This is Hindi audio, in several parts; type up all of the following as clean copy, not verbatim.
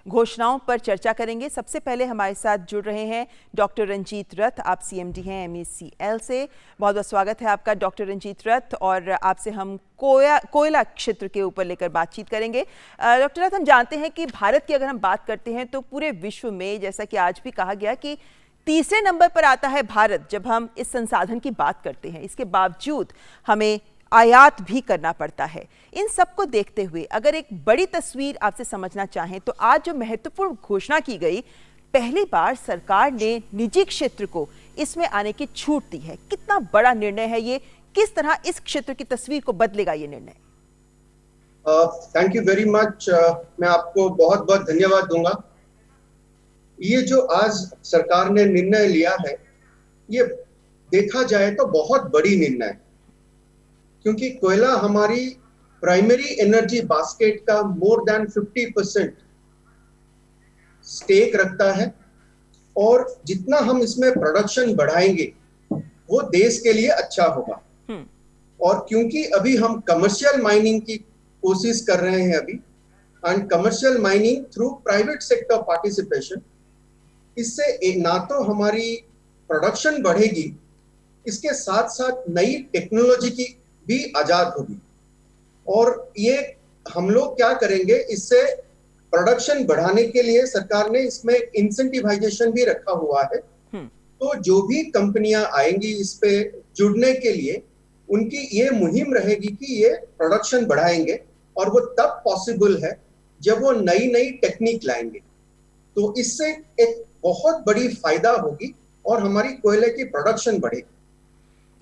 घोषणाओं पर चर्चा करेंगे। सबसे पहले हमारे साथ जुड़ रहे हैं डॉक्टर रंजीत रथ। आप सीएमडी हैं MECL से। बहुत बहुत स्वागत है आपका डॉक्टर रंजीत रथ। और आपसे हम कोयला क्षेत्र के ऊपर लेकर बातचीत करेंगे। डॉक्टर रथ, हम जानते हैं कि भारत की अगर हम बात करते हैं तो पूरे विश्व में, जैसा कि आज भी कहा गया, कि तीसरे नंबर पर आता है भारत जब हम इस संसाधन की बात करते हैं। इसके बावजूद हमें आयात भी करना पड़ता है। इन सब को देखते हुए अगर एक बड़ी तस्वीर आपसे समझना चाहें तो आज जो महत्वपूर्ण घोषणा की गई, पहली बार सरकार ने निजी क्षेत्र को इसमें आने की छूट दी है। कितना बड़ा निर्णय है ये? किस तरह इस क्षेत्र की तस्वीर को बदलेगा ये निर्णय? Thank you very much. मैं आपको बहुत बहुत धन्यवाद दूंगा। ये जो आज सरकार ने निर्णय लिया है, ये देखा जाए तो बहुत बड़ी निर्णय है, क्योंकि कोयला हमारी प्राइमरी एनर्जी बास्केट का मोर देन 50% स्टेक रखता है। और जितना हम इसमें प्रोडक्शन बढ़ाएंगे वो देश के लिए अच्छा होगा। और क्योंकि अभी हम कमर्शियल माइनिंग की कोशिश कर रहे हैं अभी, and commercial mining through private sector participation, इससे ना तो हमारी प्रोडक्शन बढ़ेगी, इसके साथ साथ नई टेक्नोलॉजी की भी आजाद होगी। और ये हम लोग क्या करेंगे, इससे प्रोडक्शन बढ़ाने के लिए सरकार ने इसमें इंसेंटिवाइजेशन भी रखा हुआ है। तो जो भी कंपनियां आएंगी इस पे जुड़ने के लिए, उनकी ये मुहिम रहेगी कि ये प्रोडक्शन बढ़ाएंगे, और वो तब पॉसिबल है जब वो नई नई टेक्निक लाएंगे। तो इससे एक बहुत बड़ी फायदा होगी और हमारी कोयले की प्रोडक्शन बढ़ेगी।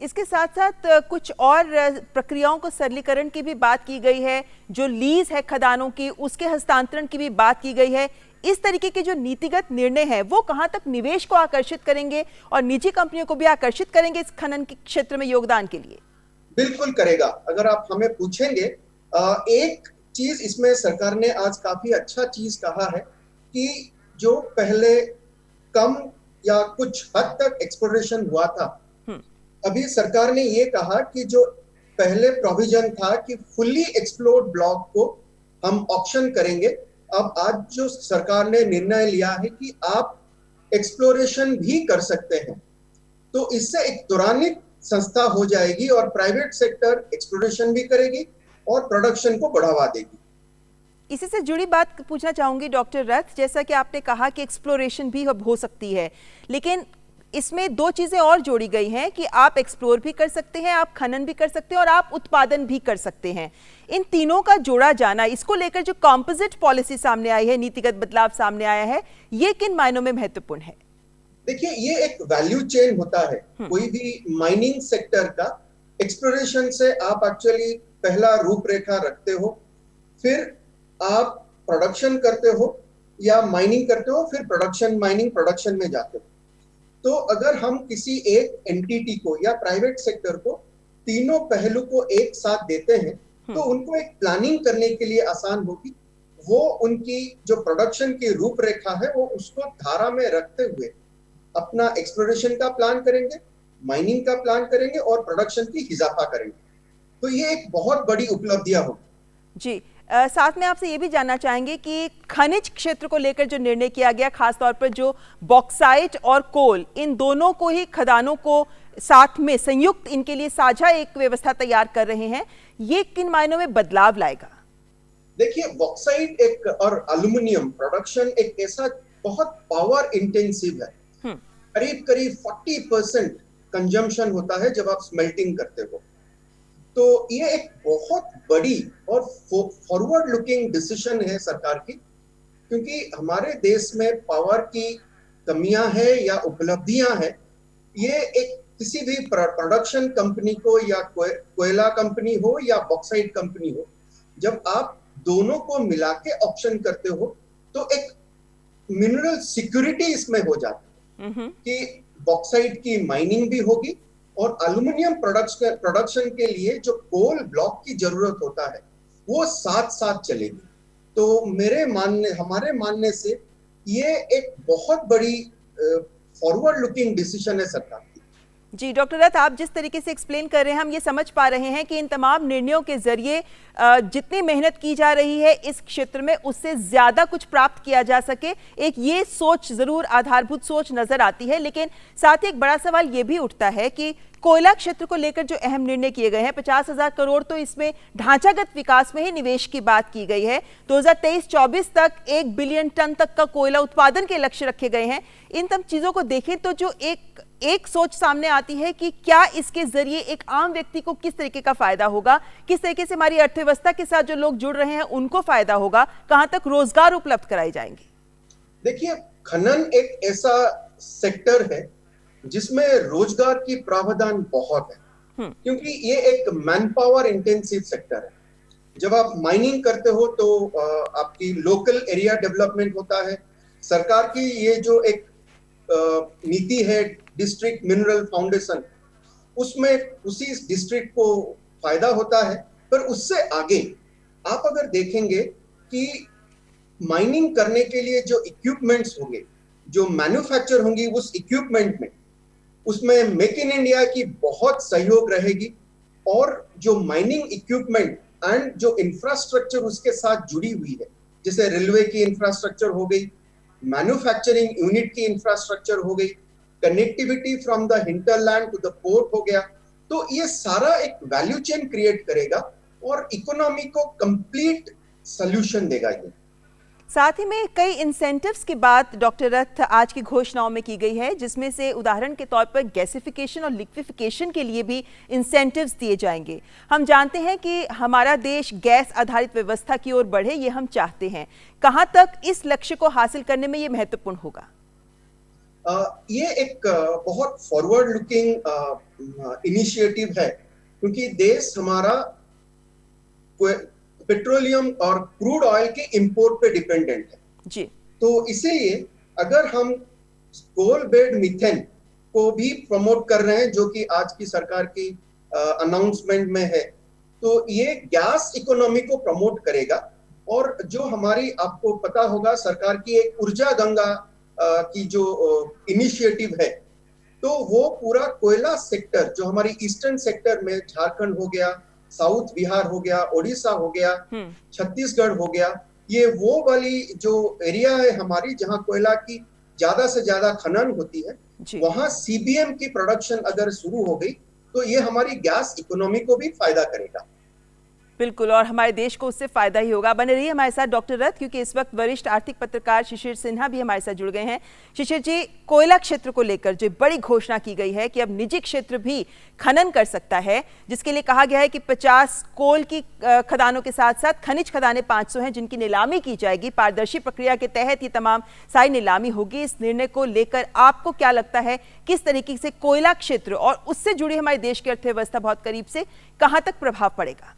इसके साथ साथ कुछ और प्रक्रियाओं को सरलीकरण की भी बात की गई है। जो लीज है खदानों की, उसके हस्तांतरण की भी बात की गई है। इस तरीके के जो नीतिगत निर्णय है वो कहां तक निवेश को आकर्षित करेंगे और निजी कंपनियों को भी आकर्षित करेंगे इस खनन के क्षेत्र में योगदान के लिए? बिल्कुल करेगा। अगर आप हमें पूछेंगे, एक चीज इसमें सरकार ने आज काफी अच्छा चीज कहा है कि जो पहले कम या कुछ हद तक एक्सप्लोरेशन हुआ था, अभी सरकार ने ये कहा कि जो पहले प्रोविजन था कि फुल्ली एक्सप्लोर्ड ब्लॉक को हम ऑक्शन करेंगे, अब आज जो सरकार ने निर्णय लिया है कि आप एक्सप्लोरेशन भी कर सकते हैं। तो इससे एक त्वरान्वित संस्था हो जाएगी और प्राइवेट सेक्टर एक्सप्लोरेशन भी करेगी और प्रोडक्शन को बढ़ावा देगी। इसी से जुड़ी बात पूछना चाहूंगी डॉक्टर रथ। जैसा कि आपने कहा कि एक्सप्लोरेशन भी अब हो सकती है, लेकिन इसमें दो चीजें और जोड़ी गई हैं कि आप एक्सप्लोर भी कर सकते हैं, आप खनन भी कर सकते हैं और आप उत्पादन भी कर सकते हैं। इन तीनों का जोड़ा जाना, इसको लेकर जो कॉम्पोजिट पॉलिसी सामने आई है, नीतिगत बदलाव सामने आया है, ये किन मायनों में महत्वपूर्ण है? देखिए, ये एक वैल्यू चेन होता है कोई भी माइनिंग सेक्टर का। एक्सप्लोरेशन से आप एक्चुअली पहला रूपरेखा रखते हो, फिर आप प्रोडक्शन करते हो या माइनिंग करते हो, फिर प्रोडक्शन, माइनिंग, प्रोडक्शन में जाते हो। तो अगर हम किसी एक एंटिटी को या प्राइवेट सेक्टर को तीनों पहलू को एक साथ देते हैं, तो उनको एक प्लानिंग करने के लिए आसान होगी। वो उनकी जो प्रोडक्शन की रूपरेखा है वो उसको धारा में रखते हुए अपना एक्सप्लोरेशन का प्लान करेंगे, माइनिंग का प्लान करेंगे और प्रोडक्शन की इजाफा करेंगे। तो ये एक बहुत बड़ी उपलब्धियां होगी। जी, साथ में आपसे ये भी जानना चाहेंगे कि खनिज क्षेत्र को लेकर जो निर्णय किया गया, खासतौर पर जो बॉक्साइट और कोल, इन दोनों को ही, खदानों को साथ में संयुक्त, इनके लिए साझा एक व्यवस्था तैयार कर रहे हैं, ये किन मायनों में बदलाव लाएगा? देखिए, बॉक्साइट एक और एल्यूमिनियम प्रोडक्शन एक ऐसा बहुत पावर इंटेंसिव है। करीब करीब 40% कंजम्पशन होता है जब आप स्मेल्टिंग करते हो। तो ये एक बहुत बड़ी और फॉरवर्ड लुकिंग डिसीजन है सरकार की, क्योंकि हमारे देश में पावर की कमियां हैं या उपलब्धियां हैं। ये एक किसी भी प्रोडक्शन कंपनी को, या कोयला कंपनी हो या बॉक्साइट कंपनी हो, जब आप दोनों को मिला के ऑप्शन करते हो तो एक मिनरल सिक्योरिटी इसमें हो जाती है कि बॉक्साइट की माइनिंग भी होगी और एल्यूमिनियम प्रोडक्शन के लिए जो कोल ब्लॉक की जरूरत होता है वो साथ साथ चलेगी। तो हमारे मानने से ये एक बहुत बड़ी फॉरवर्ड लुकिंग डिसीजन है सरकार की। जी डॉक्टर रथ, आप जिस तरीके से एक्सप्लेन कर रहे हैं हम ये समझ पा रहे हैं कि इन तमाम निर्णयों के जरिए जितनी मेहनत की जा रही है इस क्षेत्र में उससे ज्यादा कुछ प्राप्त किया जा सके, एक ये सोच जरूर आधारभूत सोच नजर आती है। लेकिन साथ ही एक बड़ा सवाल ये भी उठता है कि कोयला क्षेत्र को लेकर जो अहम निर्णय किए गए हैं, 50,000 करोड़ तो इसमें ढांचागत विकास में ही निवेश की बात की गई है। 2023-24 तक 1 बिलियन टन तक का कोयला उत्पादन के लक्ष्य रखे गए हैं। इन तमाम चीजों को देखें तो जो एक सोच सामने आती है कि क्या इसके जरिए एक आम व्यक्ति को किस तरीके का फायदा होगा, किस तरीके से हमारी अर्थव्यवस्था के साथ जो लोग जुड़ रहे हैं उनको फायदा होगा, कहां तक रोजगार उपलब्ध कराए जाएंगे। देखिए, खनन एक ऐसा सेक्टर है जिसमें रोजगार की प्रावधान बहुत है, क्योंकि ये एक मैन पावर इंटेंसिव सेक्टर है। जब आप माइनिंग करते हो तो आपकी लोकल एरिया डेवलपमेंट होता है। सरकार की ये जो एक नीति है डिस्ट्रिक्ट मिनरल फाउंडेशन, उसमें उसी डिस्ट्रिक्ट को फायदा होता है। पर उससे आगे आप अगर देखेंगे कि माइनिंग करने के लिए जो इक्विपमेंट्स होंगे, जो मैन्युफैक्चर होंगी उस इक्विपमेंट में, उसमें मेक इन इंडिया की बहुत सहयोग रहेगी। और जो माइनिंग इक्विपमेंट एंड जो इंफ्रास्ट्रक्चर उसके साथ जुड़ी हुई है, जैसे रेलवे की इंफ्रास्ट्रक्चर हो गई, मैन्युफैक्चरिंग यूनिट की इंफ्रास्ट्रक्चर हो गई, connectivity from the hinterland to the port हो गया, तो ये सारा एक वैल्यू चेन क्रिएट करेगा और इकोनॉमी को कंप्लीट सॉल्यूशन देगा ये। साथ ही में कई इंसेंटिव्स की बात डॉक्टर रथ आज की घोषणाओं में की गई है, जिसमें से उदाहरण के तौर पर गैसिफिकेशन और लिक्विफिकेशन के लिए भी इंसेंटिव्स दिए जाएंगे। हम जानते हैं कि हमारा देश गैस आधारित व्यवस्था की ओर बढ़े, ये हम चाहते हैं। कहां तक इस लक्ष्य को हासिल करने में ये महत्वपूर्ण होगा? ये एक बहुत फॉरवर्ड लुकिंग इनिशिएटिव है, क्योंकि देश हमारा पेट्रोलियम और क्रूड ऑयल के इंपोर्ट पे डिपेंडेंट है जी। तो इसीलिए अगर हम कोल बेड मीथेन को भी प्रमोट कर रहे हैं, जो कि आज की सरकार की अनाउंसमेंट में है, तो ये गैस इकोनॉमी को प्रमोट करेगा। और जो हमारी, आपको पता होगा, सरकार की एक ऊर्जा गंगा की जो इनिशिएटिव है, तो वो पूरा कोयला सेक्टर जो हमारी ईस्टर्न सेक्टर में झारखंड हो गया, साउथ बिहार हो गया, ओडिशा हो गया, छत्तीसगढ़ हो गया, ये वो वाली जो एरिया है हमारी जहां कोयला की ज्यादा से ज्यादा खनन होती है, वहां सीबीएम की प्रोडक्शन अगर शुरू हो गई तो ये हमारी गैस इकोनॉमी को भी फायदा करेगा। बिल्कुल, और हमारे देश को उससे फायदा ही होगा। बने रहिए हमारे साथ डॉक्टर रथ, क्योंकि इस वक्त वरिष्ठ आर्थिक पत्रकार शिशिर सिन्हा भी हमारे साथ जुड़ गए हैं। शिशिर जी, कोयला क्षेत्र को लेकर जो बड़ी घोषणा की गई है कि अब निजी क्षेत्र भी खनन कर सकता है, जिसके लिए कहा गया है कि 50 कोल की खदानों के साथ साथ खनिज खदानें 500 हैं जिनकी नीलामी की जाएगी। पारदर्शी प्रक्रिया के तहत ये तमाम सारी नीलामी होगी। इस निर्णय को लेकर आपको क्या लगता है, किस तरीके से कोयला क्षेत्र और उससे जुड़ी हमारे देश की अर्थव्यवस्था बहुत करीब से कहां तक प्रभाव पड़ेगा?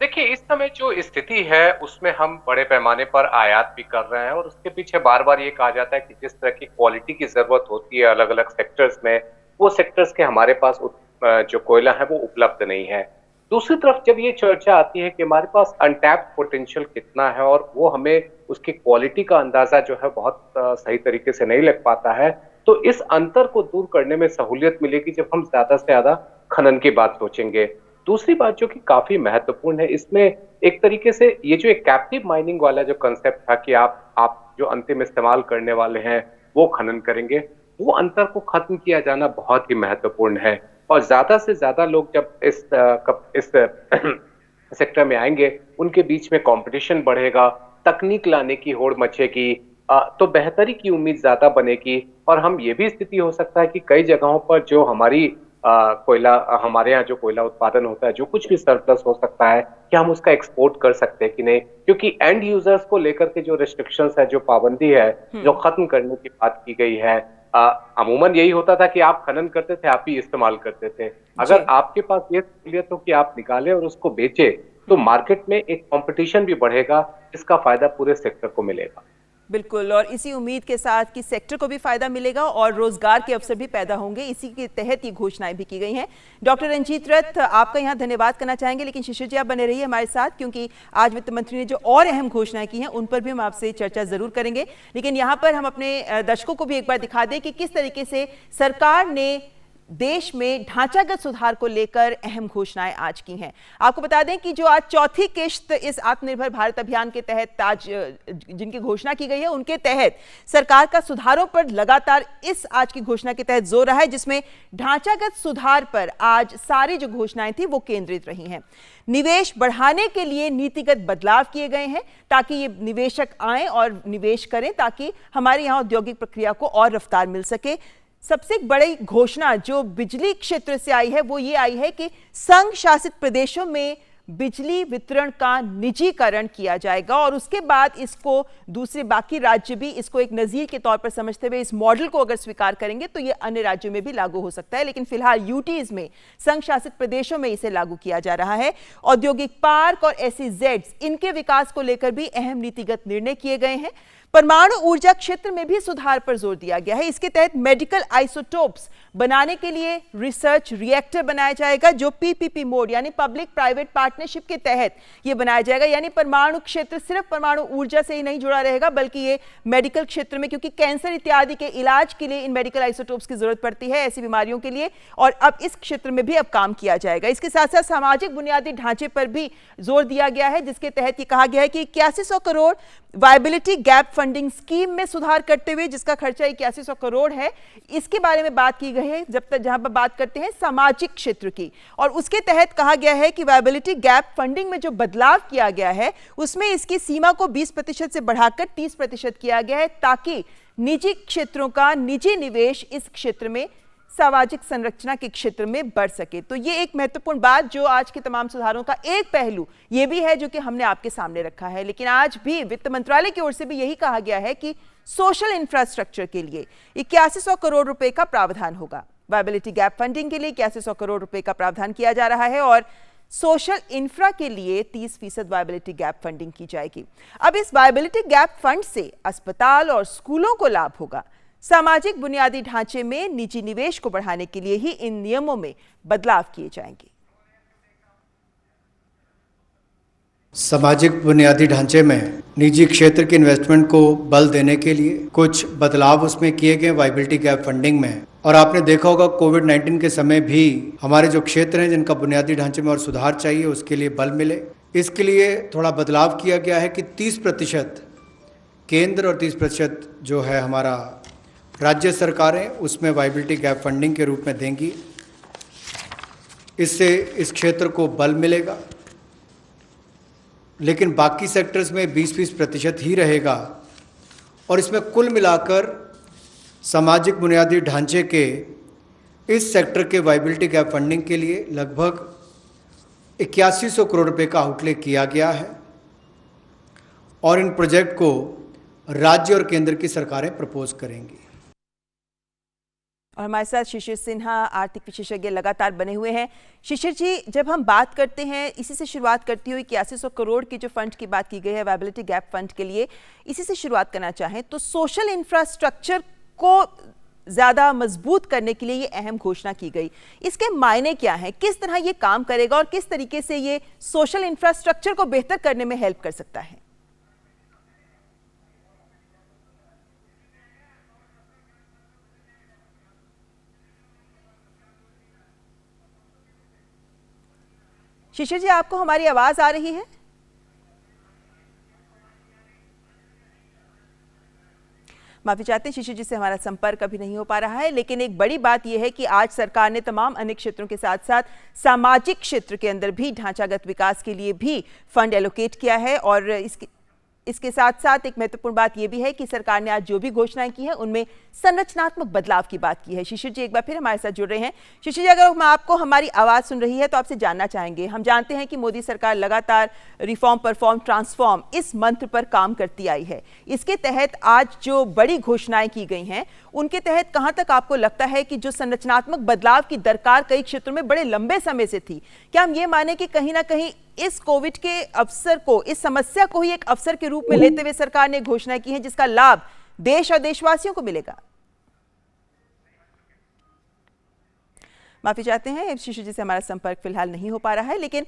देखिए, इस समय जो स्थिति है उसमें हम बड़े पैमाने पर आयात भी कर रहे हैं और उसके पीछे बार बार ये कहा जाता है कि जिस तरह की क्वालिटी की जरूरत होती है अलग अलग सेक्टर्स में, वो सेक्टर्स के हमारे पास जो कोयला है वो उपलब्ध नहीं है। दूसरी तरफ जब ये चर्चा आती है कि हमारे पास अनटैप्ड पोटेंशियल कितना है और वो हमें उसकी क्वालिटी का अंदाजा जो है बहुत सही तरीके से नहीं लग पाता है, तो इस अंतर को दूर करने में सहूलियत मिलेगी जब हम ज्यादा से ज्यादा खनन की बात सोचेंगे। दूसरी बात जो कि काफी महत्वपूर्ण है, इसमें एक तरीके से ये जो एक कैप्टिव माइनिंग वाला जो कंसेप्ट था कि आप जो अंतिम इस्तेमाल करने वाले हैं वो खनन करेंगे, वो अंतर को खत्म किया जाना बहुत ही महत्वपूर्ण है। और ज्यादा से ज्यादा लोग जब इस सेक्टर में आएंगे, उनके बीच में कंपटीशन बढ़ेगा, तकनीक लाने की होड़ मचेगी, तो बेहतरी की उम्मीद ज्यादा बनेगी। और हम ये भी स्थिति हो सकता है कि कई जगहों पर जो हमारी कोयला, हमारे यहाँ जो कोयला उत्पादन होता है, जो कुछ भी सरप्लस हो सकता है, कि हम उसका एक्सपोर्ट कर सकते हैं कि नहीं, क्योंकि एंड यूजर्स को लेकर के जो रेस्ट्रिक्शंस है, जो पाबंदी है, जो खत्म करने की बात की गई है, अमूमन यही होता था कि आप खनन करते थे, आप ही इस्तेमाल करते थे। अगर आपके पास ये सहूलियत हो कि आप निकालें और उसको बेचे, तो मार्केट में एक कंपटीशन भी बढ़ेगा, जिसका फायदा पूरे सेक्टर को मिलेगा। बिल्कुल, और इसी उम्मीद के साथ कि सेक्टर को भी फायदा मिलेगा और रोजगार के अवसर भी पैदा होंगे, इसी के तहत ये घोषणाएं भी की गई हैं। डॉक्टर रंजीत रथ, आपका यहाँ धन्यवाद करना चाहेंगे, लेकिन शिशिर जी आप बने रहिए हमारे साथ, क्योंकि आज वित्त मंत्री ने जो और अहम घोषणाएं की हैं उन पर भी हम आपसे चर्चा जरूर करेंगे। लेकिन यहाँ पर हम अपने दर्शकों को भी एक बार दिखा दें कि किस तरीके से सरकार ने देश में ढांचागत सुधार को लेकर अहम घोषणाएं आज की हैं। आपको बता दें कि जो आज चौथी किश्त इस आत्मनिर्भर भारत अभियान के तहत आज जिनकी घोषणा की गई है, उनके तहत सरकार का सुधारों पर लगातार इस आज की घोषणा के तहत जोर रहा है, जिसमें ढांचागत सुधार पर आज सारी जो घोषणाएं थी वो केंद्रित रही हैं। निवेश बढ़ाने के लिए नीतिगत बदलाव किए गए हैं ताकि ये निवेशक आएं और निवेश करें, ताकि हमारे यहाँ औद्योगिक प्रक्रिया को और रफ्तार मिल सके। सबसे बड़ी घोषणा जो बिजली क्षेत्र से आई है वो ये आई है कि संघ शासित प्रदेशों में बिजली वितरण का निजीकरण किया जाएगा और उसके बाद इसको दूसरे बाकी राज्य भी इसको एक नजीर के तौर पर समझते हुए इस मॉडल को अगर स्वीकार करेंगे तो ये अन्य राज्यों में भी लागू हो सकता है। लेकिन फिलहाल यूटीज में, संघ शासित प्रदेशों में इसे लागू किया जा रहा है। औद्योगिक पार्क और SEZs, इनके विकास को लेकर भी अहम नीतिगत निर्णय किए गए हैं। परमाणु ऊर्जा क्षेत्र में भी सुधार पर जोर दिया गया है। इसके तहत मेडिकल आइसोटोप्स बनाने के लिए रिसर्च रिएक्टर बनाया जाएगा, जो PPP मोड यानी पब्लिक प्राइवेट पार्टनरशिप के तहत ये बनाया जाएगा। यानी परमाणु क्षेत्र सिर्फ परमाणु ऊर्जा से ही नहीं जुड़ा रहेगा, बल्कि ये मेडिकल क्षेत्र में, क्योंकि कैंसर इत्यादि के इलाज के लिए इन मेडिकल आइसोटोप्स की जरूरत पड़ती है, ऐसी बीमारियों के लिए, और अब इस क्षेत्र में भी अब काम किया जाएगा। इसके साथ साथ सामाजिक बुनियादी ढांचे पर भी जोर दिया गया है, जिसके तहत ये कहा गया है कि 8100 crore viability gap funding scheme में सुधार करते हुए, जिसका खर्चा 8100 करोड़ है, इसके बारे में बात की गई है। जब तक जहां पर बात करते हैं सामाजिक क्षेत्र की, और उसके तहत कहा गया है कि वायबिलिटी गैप फंडिंग में जो बदलाव किया गया है उसमें इसकी सीमा को 20% से बढ़ाकर 30% किया गया है, ताकि निजी क्षेत्रों का निजी निवेश इस क्षेत्र में, सामाजिक संरचना के क्षेत्र में बढ़ सके। तो ये एक महत्वपूर्ण बात जो आज के तमाम सुधारों का एक पहलू ये भी है जो कि हमने आपके सामने रखा है। लेकिन आज भी वित्त मंत्रालय की ओर से भी यही कहा गया है कि सोशल इंफ्रास्ट्रक्चर के लिए 8100 करोड़ रुपए का प्रावधान होगा। वायबिलिटी गैप फंडिंग के लिए 8100 करोड़ रुपए का प्रावधान किया जा रहा है और सोशल इंफ्रा के लिए 30% वायबिलिटी गैप फंडिंग की जाएगी। अब इस वायबिलिटी गैप फंड से अस्पताल और स्कूलों को लाभ होगा। सामाजिक बुनियादी ढांचे में निजी निवेश को बढ़ाने के लिए ही इन नियमों में बदलाव किए जाएंगे। सामाजिक बुनियादी ढांचे में निजी क्षेत्र के इन्वेस्टमेंट को बल देने के लिए कुछ बदलाव उसमें किए गए वायबिलिटी गैप फंडिंग में। और आपने देखा होगा कोविड-19 के समय भी हमारे जो क्षेत्र हैं जिनका बुनियादी ढांचे में और सुधार चाहिए, उसके लिए बल मिले। इसके लिए थोड़ा बदलाव किया गया है कि 30% केंद्र और 30% जो है हमारा राज्य सरकारें उसमें वायबिलिटी गैप फंडिंग के रूप में देंगी। इससे इस क्षेत्र को बल मिलेगा, लेकिन बाकी सेक्टर्स में 20% ही रहेगा। और इसमें कुल मिलाकर सामाजिक बुनियादी ढांचे के इस सेक्टर के वायबिलिटी गैप फंडिंग के लिए लगभग 8100 करोड़ रुपए का आउटले किया गया है और इन प्रोजेक्ट को राज्य और केंद्र की सरकारें प्रपोज करेंगी। और हमारे साथ शिशिर सिन्हा, आर्थिक विशेषज्ञ, लगातार बने हुए हैं। शिशिर जी, जब हम बात करते हैं, इसी से शुरुआत करती हुई 8100 करोड़ की जो फंड की बात की गई है वायबिलिटी गैप फंड के लिए, इसी से शुरुआत करना चाहें तो सोशल इंफ्रास्ट्रक्चर को ज़्यादा मजबूत करने के लिए ये अहम घोषणा की गई। इसके मायने क्या हैं, किस तरह ये काम करेगा और किस तरीके से ये सोशल इंफ्रास्ट्रक्चर को बेहतर करने में हेल्प कर सकता है? शिशिर जी, आपको हमारी आवाज आ रही है? माफी चाहते हैं, शिशिर जी से हमारा संपर्क अभी नहीं हो पा रहा है। लेकिन एक बड़ी बात यह है कि आज सरकार ने तमाम अन्य क्षेत्रों के साथ साथ सामाजिक क्षेत्र के अंदर भी ढांचागत विकास के लिए भी फंड एलोकेट किया है। और इसके साथ साथ एक महत्वपूर्ण बात यह भी है कि सरकार ने आज जो भी घोषणाएं की हैं उनमें संरचनात्मक बदलाव की बात की है। शिशिर जी एक बार फिर हमारे साथ जुड़ रहे हैं। शिशिर जी, अगर हम आपको हमारी आवाज़ सुन रही है तो आपसे जानना चाहेंगे, हम जानते हैं कि मोदी सरकार लगातार रिफॉर्म, परफॉर्म, ट्रांसफॉर्म इस मंत्र पर काम करती आई है। इसके तहत आज जो बड़ी घोषणाएं की गई हैं उनके तहत कहाँ तक आपको लगता है कि जो संरचनात्मक बदलाव की दरकार कई क्षेत्रों में बड़े लंबे समय से थी, क्या हम ये माने कि कहीं ना कहीं इस कोविड के अवसर को, इस समस्या को ही एक अवसर के रूप में लेते हुए सरकार ने घोषणा की है जिसका लाभ देश और देशवासियों को मिलेगा। माफी चाहते हैं शिशु जी से हमारा संपर्क फिलहाल नहीं हो पा रहा है, लेकिन